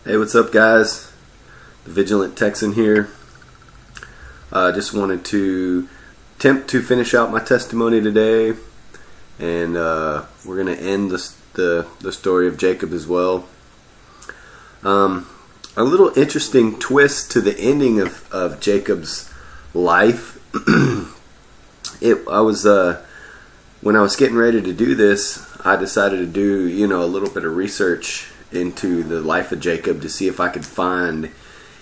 Hey, what's up, guys? The Vigilant Texan here. Just wanted to attempt to finish out my testimony today, and we're going to end the story of Jacob as well. A little interesting twist to the ending of Jacob's life. When I was getting ready to do this, I decided to do a little bit of research into the life of Jacob to see if I could find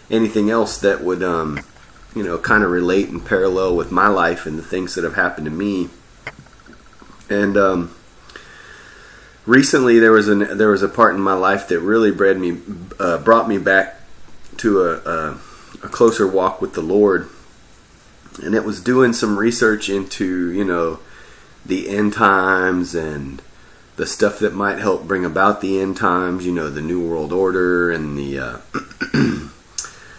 anything else that would kind of relate and parallel with my life and the things that have happened to me. And recently there was a part in my life that really brought me back to a closer walk with the Lord, and it was doing some research into the end times and the stuff that might help bring about the end times, the New World Order and the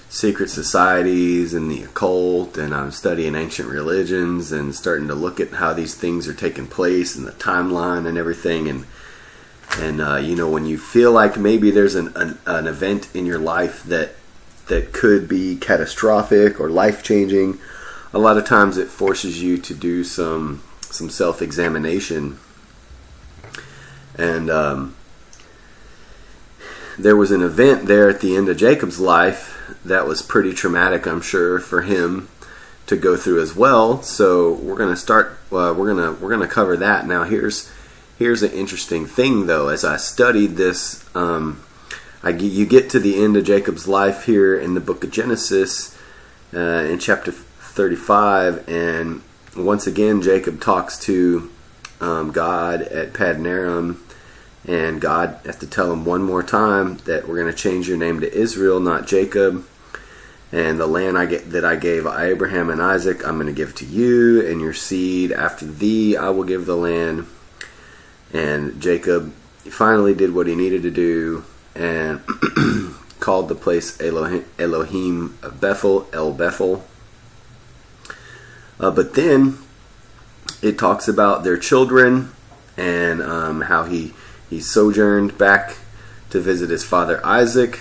secret societies and the occult, and I'm studying ancient religions and starting to look at how these things are taking place and the timeline and everything. And when you feel like maybe there's an event in your life that could be catastrophic or life-changing, a lot of times it forces you to do some self-examination. And there was an event there at the end of Jacob's life that was pretty traumatic, I'm sure, for him to go through as well. So we're going to start. We're gonna cover that now. Here's an interesting thing, though. As I studied this, you get to the end of Jacob's life here in the book of Genesis, in chapter 35, and once again Jacob talks to God at Paddan Aram, and God has to tell him one more time that we're going to change your name to Israel, not Jacob. And the land that I gave Abraham and Isaac, I'm going to give to you and your seed. After thee, I will give the land. And Jacob finally did what he needed to do and called the place Elohim Bethel, El Bethel. But then it talks about their children and how he sojourned back to visit his father Isaac.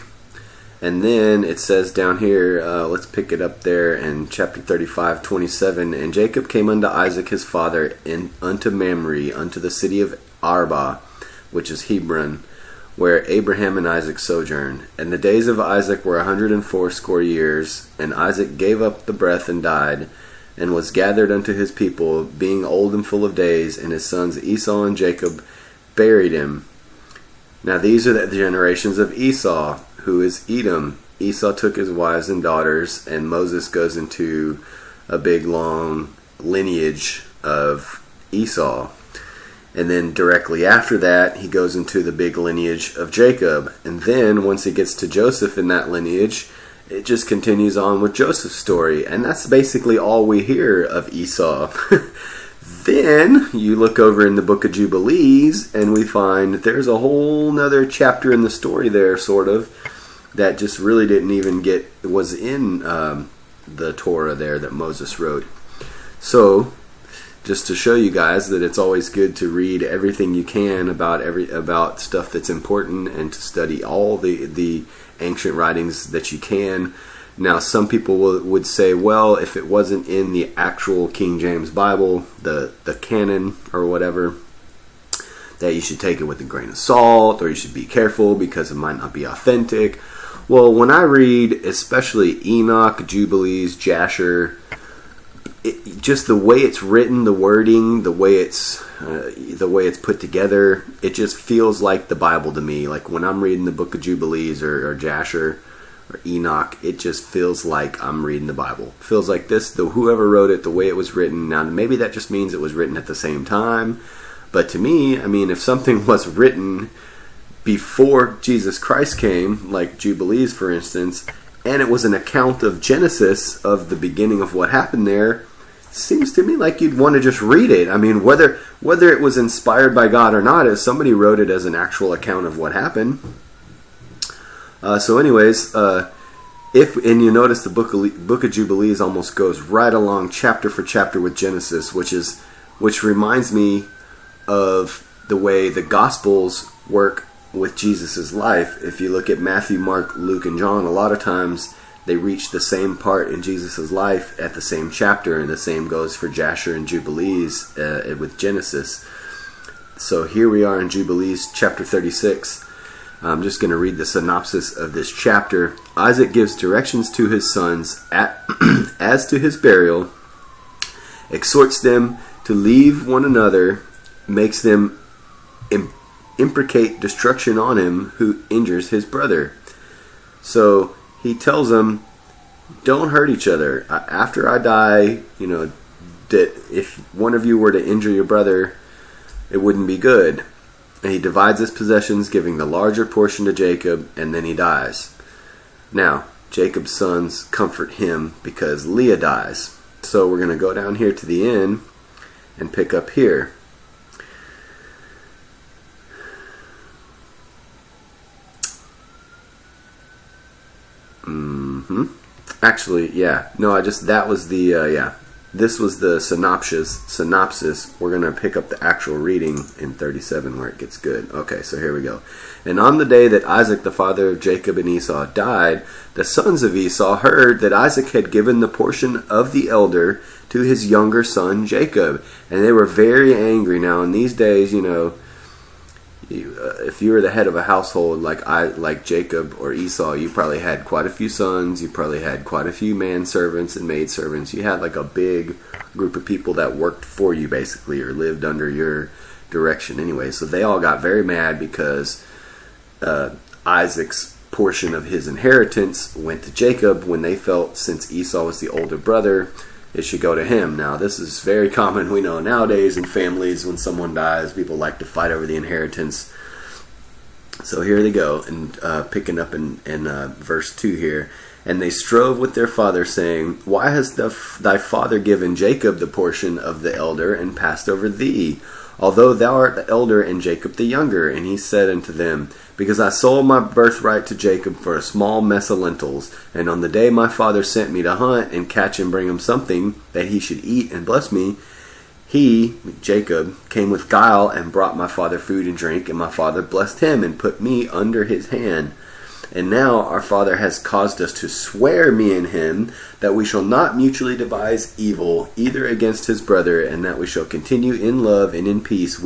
And then it says down here, let's pick it up there in chapter 35:27. And Jacob came unto Isaac his father unto Mamre, unto the city of Arba, which is Hebron, where Abraham and Isaac sojourned. And the days of Isaac were 180 years. And Isaac gave up the breath and died, and was gathered unto his people, being old and full of days. And his sons Esau and Jacob buried him. Now these are the generations of Esau, who is Edom. Esau took his wives and daughters, and Moses goes into a big long lineage of Esau. And then directly after that, he goes into the big lineage of Jacob. And then once he gets to Joseph in that lineage, it just continues on with Joseph's story. And that's basically all we hear of Esau. Then you look over in the book of Jubilees, and we find that there's a whole nother chapter in the story there, sort of, that just really was in the Torah there that Moses wrote. So, just to show you guys that it's always good to read everything you can about stuff that's important, and to study all the ancient writings that you can. Now, some people would say, well, if it wasn't in the actual King James Bible, the canon or whatever, that you should take it with a grain of salt, or you should be careful because it might not be authentic. Well, when I read, especially Enoch, Jubilees, Jasher, just the way it's written, the wording, the way it's put together, it just feels like the Bible to me. Like when I'm reading the book of Jubilees or Jasher or Enoch, it just feels like I'm reading the Bible. It feels like whoever wrote it, the way it was written. Now, maybe that just means it was written at the same time. But to me, if something was written before Jesus Christ came, like Jubilees, for instance, and it was an account of Genesis, of the beginning of what happened there, seems to me like you'd want to just read it. Whether it was inspired by God or not, if somebody wrote it as an actual account of what happened. So anyways, and you notice the book of Jubilees almost goes right along chapter for chapter with Genesis, which reminds me of the way the Gospels work with Jesus' life. If you look at Matthew, Mark, Luke, and John, a lot of times they reach the same part in Jesus' life at the same chapter, and the same goes for Jasher and Jubilees with Genesis. So here we are in Jubilees chapter 36. I'm just going to read the synopsis of this chapter. Isaac gives directions to his sons as to his burial, exhorts them to leave one another, makes them imprecate destruction on him who injures his brother. So he tells them, don't hurt each other. After I die, that if one of you were to injure your brother, it wouldn't be good. And he divides his possessions, giving the larger portion to Jacob, and then he dies. Now, Jacob's sons comfort him because Leah dies. So we're going to go down here to the end and pick up here. Actually, yeah. No, that was the, This was the synopsis. We're going to pick up the actual reading in 37 where it gets good. Okay, so here we go. And on the day that Isaac, the father of Jacob and Esau, died, the sons of Esau heard that Isaac had given the portion of the elder to his younger son Jacob. And they were very angry. Now, in these days, if you were the head of a household like Jacob or Esau, you probably had quite a few sons. You probably had quite a few manservants and maidservants. You had like a big group of people that worked for you basically, or lived under your direction anyway. So they all got very mad because Isaac's portion of his inheritance went to Jacob, when they felt, since Esau was the older brother, it should go to him. Now, this is very common, we know, nowadays in families. When someone dies, people like to fight over the inheritance. So here they go, and picking up in verse 2 here. And they strove with their father, saying, Why has thy father given Jacob the portion of the elder, and passed over thee, although thou art the elder and Jacob the younger? And he said unto them, Because I sold my birthright to Jacob for a small mess of lentils. And on the day my father sent me to hunt and catch and bring him something that he should eat and bless me, he, Jacob, came with guile and brought my father food and drink, and my father blessed him and put me under his hand. And now our father has caused us to swear, me and him, that we shall not mutually devise evil, either against his brother, and that we shall continue in love and in peace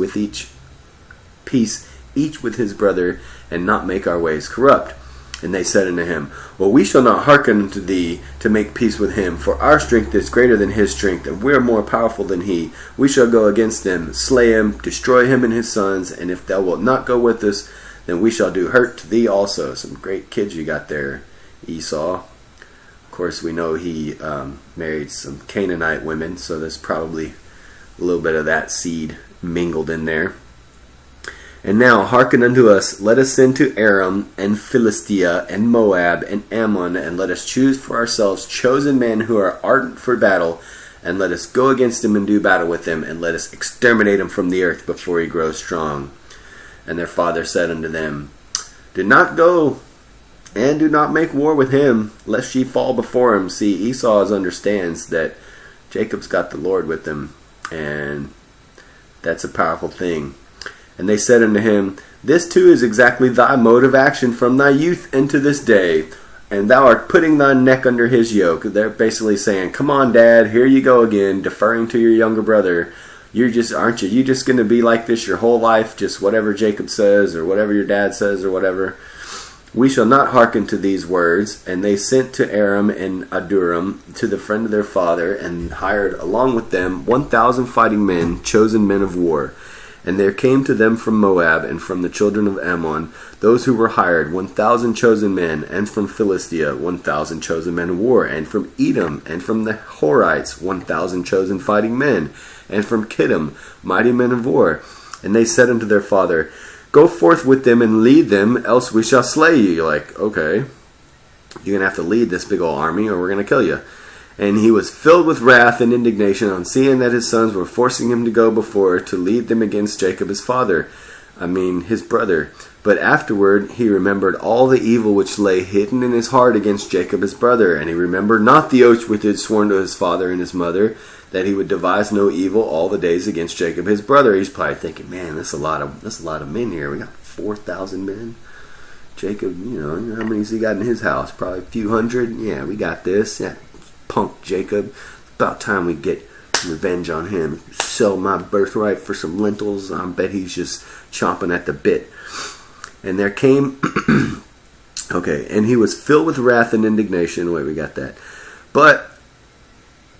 each with his brother, and not make our ways corrupt. And they said unto him, Well, we shall not hearken unto thee to make peace with him, for our strength is greater than his strength, and we are more powerful than he. We shall go against him, slay him, destroy him and his sons, and if thou wilt not go with us, then we shall do hurt to thee also. Some great kids you got there, Esau. Of course, we know he married some Canaanite women, so there's probably a little bit of that seed mingled in there. And now hearken unto us, let us send to Aram, and Philistia, and Moab, and Ammon, and let us choose for ourselves chosen men who are ardent for battle, and let us go against him and do battle with him, and let us exterminate him from the earth before he grows strong. And their father said unto them, Do not go, and do not make war with him, lest ye fall before him. See, Esau understands that Jacob's got the Lord with him, and that's a powerful thing. And they said unto him, This too is exactly thy mode of action from thy youth into this day, and thou art putting thy neck under his yoke. They're basically saying, Come on, Dad, here you go again, deferring to your younger brother. Aren't you just going to be like this your whole life, just whatever Jacob says, or whatever your dad says, or whatever? We shall not hearken to these words. And they sent to Aram and Aduram, to the friend of their father, and hired along with them 1,000 fighting men, chosen men of war. And there came to them from Moab, and from the children of Ammon, those who were hired, 1,000 chosen men, and from Philistia, 1,000 chosen men of war, and from Edom, and from the Horites, 1,000 chosen fighting men, and from Kittim, mighty men of war. And they said unto their father, Go forth with them and lead them, else we shall slay you. You're like, okay, you're going to have to lead this big old army, or we're going to kill you. And he was filled with wrath and indignation on seeing that his sons were forcing him to go before to lead them against Jacob his father, his brother. But afterward he remembered all the evil which lay hidden in his heart against Jacob his brother, and he remembered not the oath which he had sworn to his father and his mother, that he would devise no evil all the days against Jacob his brother. He's probably thinking, man, there's a lot of men here. We got 4,000 men. Jacob, how many's he got in his house? Probably a few hundred. Yeah, we got this. Yeah, punk Jacob. About time we get revenge on him. Sell my birthright for some lentils. I bet he's just chomping at the bit. And there came... Okay, and he was filled with wrath and indignation. Wait, we got that. But,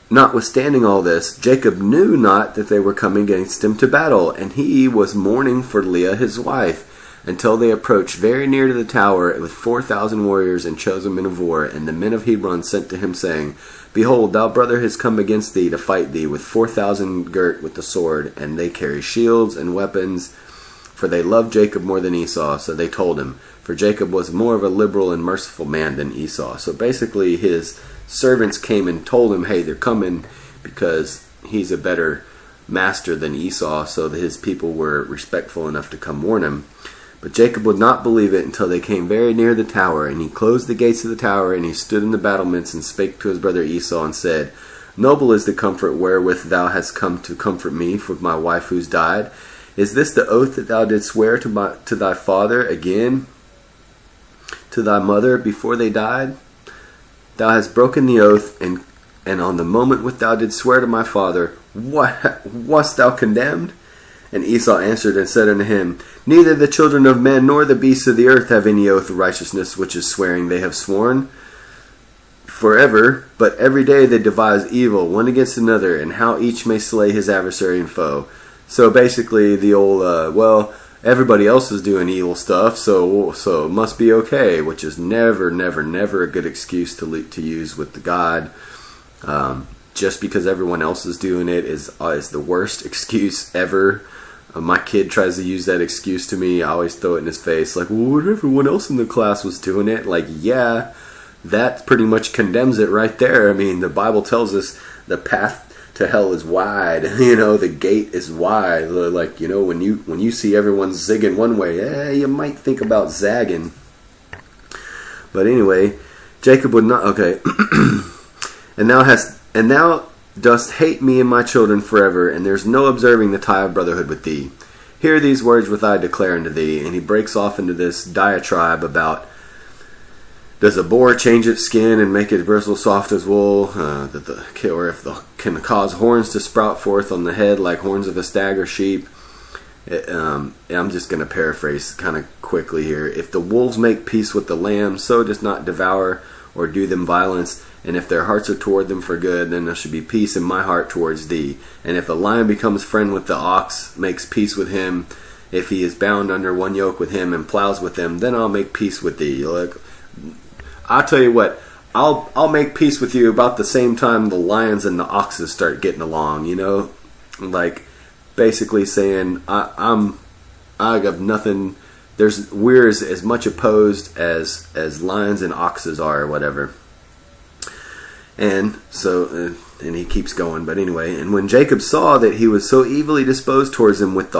notwithstanding all this, Jacob knew not that they were coming against him to battle, and he was mourning for Leah his wife, until they approached very near to the tower with 4,000 warriors and chosen men of war. And the men of Hebron sent to him, saying, Behold, thy brother has come against thee to fight thee, with 4,000 girt with the sword, and they carry shields and weapons, for they loved Jacob more than Esau. So they told him, for Jacob was more of a liberal and merciful man than Esau. So basically his servants came and told him, hey, they're coming because he's a better master than Esau. So that his people were respectful enough to come warn him. But Jacob would not believe it until they came very near the tower. And he closed the gates of the tower, and he stood in the battlements and spake to his brother Esau and said, Noble is the comfort wherewith thou hast come to comfort me for my wife who's died. Is this the oath that thou didst swear to thy father again, to thy mother before they died? Thou hast broken the oath, and on the moment which thou didst swear to my father, wast thou condemned? And Esau answered and said unto him, Neither the children of men nor the beasts of the earth have any oath of righteousness which is swearing they have sworn forever, but every day they devise evil one against another, and how each may slay his adversary and foe. So basically the old, everybody else is doing evil stuff, so it must be okay, which is never a good excuse to use with the God. Just because everyone else is doing it is the worst excuse ever. My kid tries to use that excuse to me. I always throw it in his face, like, well, what, everyone else in the class was doing it? Like, yeah, that pretty much condemns it right there. I mean, the Bible tells us the path to hell is wide. The gate is wide. Like, when you see everyone zigging one way, you might think about zagging. But anyway, Jacob would not. Okay, and thou dost hate me and my children forever, and there's no observing the tie of brotherhood with thee. Hear these words which I declare unto thee. And he breaks off into this diatribe about, does a boar change its skin and make its bristle soft as wool? Or if can cause horns to sprout forth on the head like horns of a stag or sheep? I'm just going to paraphrase kind of quickly here. If the wolves make peace with the lamb, so does not devour or do them violence. And if their hearts are toward them for good, then there should be peace in my heart towards thee. And if a lion becomes friend with the ox, makes peace with him, if he is bound under one yoke with him and plows with him, then I'll make peace with thee. Look, I'll tell you what, I'll make peace with you about the same time the lions and the oxes start getting along. Like basically saying I have nothing. We're as much opposed as lions and oxes are, or whatever. And so, and he keeps going. But anyway, and when Jacob saw that he was so evilly disposed towards him with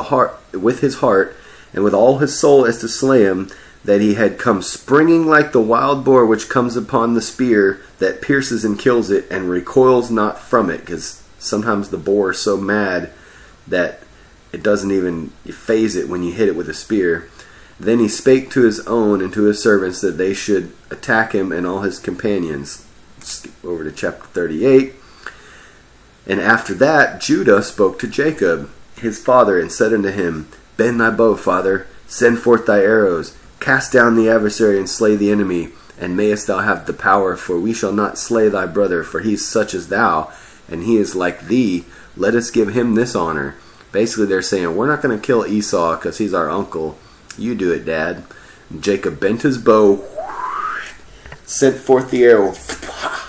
his heart, and with all his soul as to slay him, that he had come springing like the wild boar which comes upon the spear that pierces and kills it, and recoils not from it, because sometimes the boar is so mad that it doesn't even phase it when you hit it with a spear. Then he spake to his own and to his servants that they should attack him and all his companions. Skip over to chapter 38. And after that, Judah spoke to Jacob, his father, and said unto him, Bend thy bow, father, send forth thy arrows, cast down the adversary and slay the enemy, and mayest thou have the power, for we shall not slay thy brother, for he is such as thou, and he is like thee. Let us give him this honor. Basically, they're saying, we're not going to kill Esau because he's our uncle. You do it, Dad. And Jacob bent his bow, sent forth the arrow,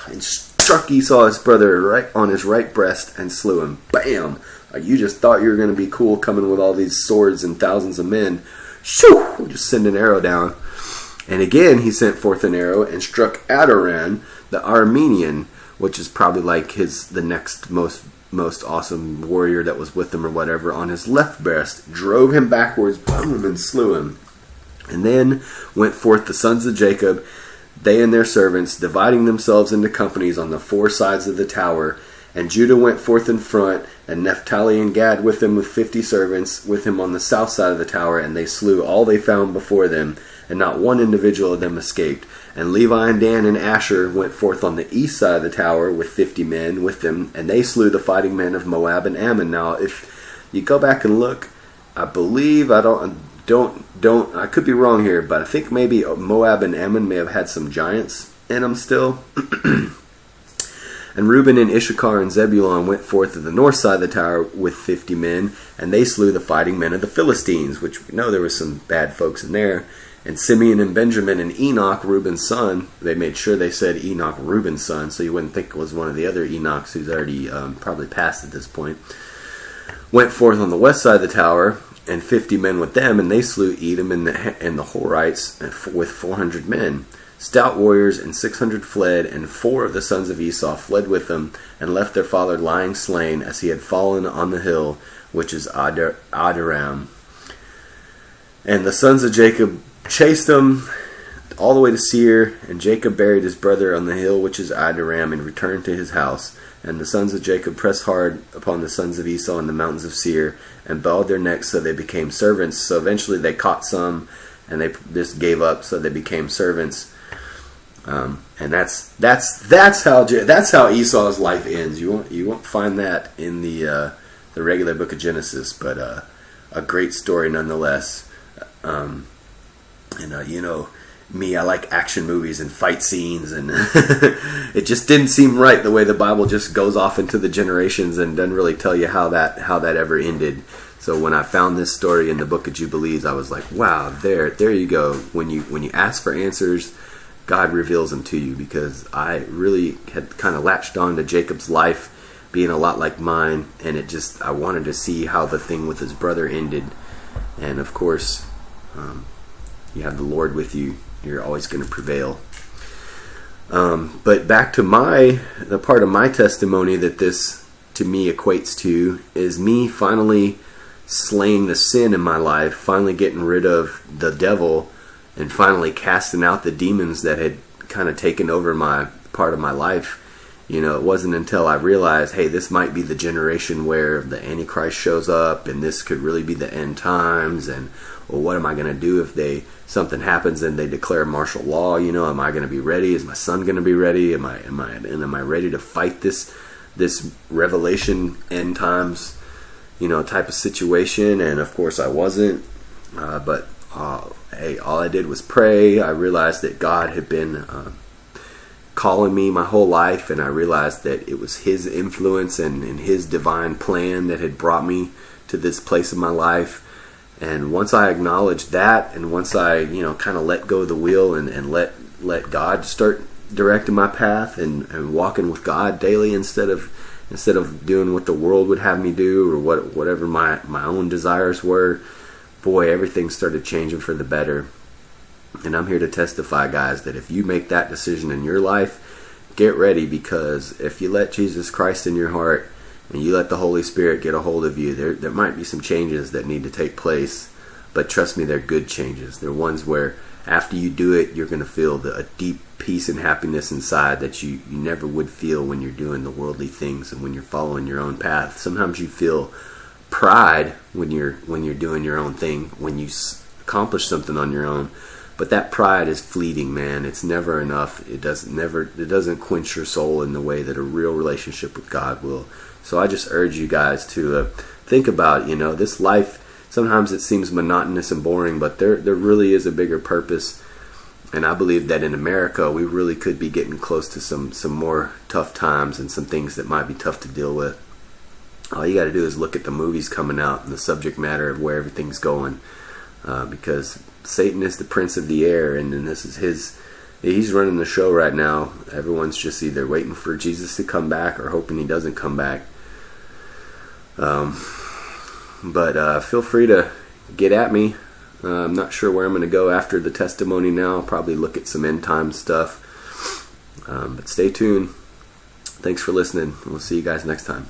and struck Esau, his brother, right on his right breast, and slew him. Bam! You just thought you were going to be cool coming with all these swords and thousands of men. Shoo! Just send an arrow down. And again he sent forth an arrow and struck Adoran, the Aramean, which is probably like the next most awesome warrior that was with him or whatever, on his left breast, drove him backwards, boom, and slew him. And then went forth the sons of Jacob, they and their servants, dividing themselves into companies on the four sides of the tower, And Judah went forth in front, and Naphtali and Gad with him with 50 servants with him on the south side of the tower, and they slew all they found before them, and not one individual of them escaped. And Levi and Dan and Asher went forth on the east side of the tower with 50 men with them, and they slew the fighting men of Moab and Ammon. Now, if you go back and look, I believe, I could be wrong here, but I think maybe Moab and Ammon may have had some giants in them still. And Reuben and Issachar and Zebulun went forth to the north side of the tower with 50 men, and they slew the fighting men of the Philistines, which we know there was some bad folks in there. And Simeon and Benjamin and Enoch, Reuben's son, they made sure they said Enoch, Reuben's son, so you wouldn't think it was one of the other Enochs who's already probably passed at this point, went forth on the west side of the tower, and 50 men with them, and they slew Edom and the Horites with 400 men. Stout warriors, and 600 fled, and 4 of the sons of Esau fled with them, and left their father lying slain, as he had fallen on the hill, which is Adullam. And the sons of Jacob chased them all the way to Seir, and Jacob buried his brother on the hill, which is Adullam, and returned to his house. And the sons of Jacob pressed hard upon the sons of Esau in the mountains of Seir, and bowed their necks, so they became servants. So eventually they caught some, and they just gave up, so they became servants. And that's how Esau's life ends. You won't find that in the regular book of Genesis, but a great story nonetheless. Me, I like action movies and fight scenes, and it just didn't seem right the way the Bible just goes off into the generations and doesn't really tell you how that ever ended. So when I found this story in the book of Jubilees, I was like, wow, there you go. When you ask for answers, God reveals them to you, because I really had kind of latched on to Jacob's life being a lot like mine, and I wanted to see how the thing with his brother ended. And of course, you have the Lord with you, you're always going to prevail. But back to the part of my testimony that this to me equates to is me finally slaying the sin in my life, finally getting rid of the devil, and finally casting out the demons that had kind of taken over my part of my life. It wasn't until I realized, hey, this might be the generation where the Antichrist shows up, and this could really be the end times, and well, what am I going to do if something happens and they declare martial law? Am I going to be ready? Is my son going to be ready? Am I ready to fight this revelation end times, type of situation? And of course I wasn't, but hey, all I did was pray. I realized that God had been calling me my whole life, and I realized that it was His influence and His divine plan that had brought me to this place in my life. And once I acknowledged that, and once I kind of let go of the wheel and let God start directing my path and walking with God daily instead of doing what the world would have me do, or whatever my own desires were, boy, everything started changing for the better. And I'm here to testify, guys, that if you make that decision in your life, get ready, because if you let Jesus Christ in your heart and you let the Holy Spirit get a hold of you, there might be some changes that need to take place. But trust me, they're good changes. They're ones where after you do it, you're going to feel a deep peace and happiness inside that you never would feel when you're doing the worldly things and when you're following your own path. Sometimes you feel pride when you're doing your own thing, when you accomplish something on your own. But that pride is fleeting, man. It's never enough. It doesn't quench your soul in the way that a real relationship with God will. So I just urge you guys to think about, this life. Sometimes it seems monotonous and boring, but there really is a bigger purpose. And I believe that in America, we really could be getting close to some more tough times and some things that might be tough to deal with. All you got to do is look at the movies coming out and the subject matter of where everything's going. Because Satan is the prince of the air, and this is he's running the show right now. Everyone's just either waiting for Jesus to come back or hoping he doesn't come back. But feel free to get at me. I'm not sure where I'm going to go after the testimony now. I'll probably look at some end time stuff. But stay tuned. Thanks for listening. We'll see you guys next time.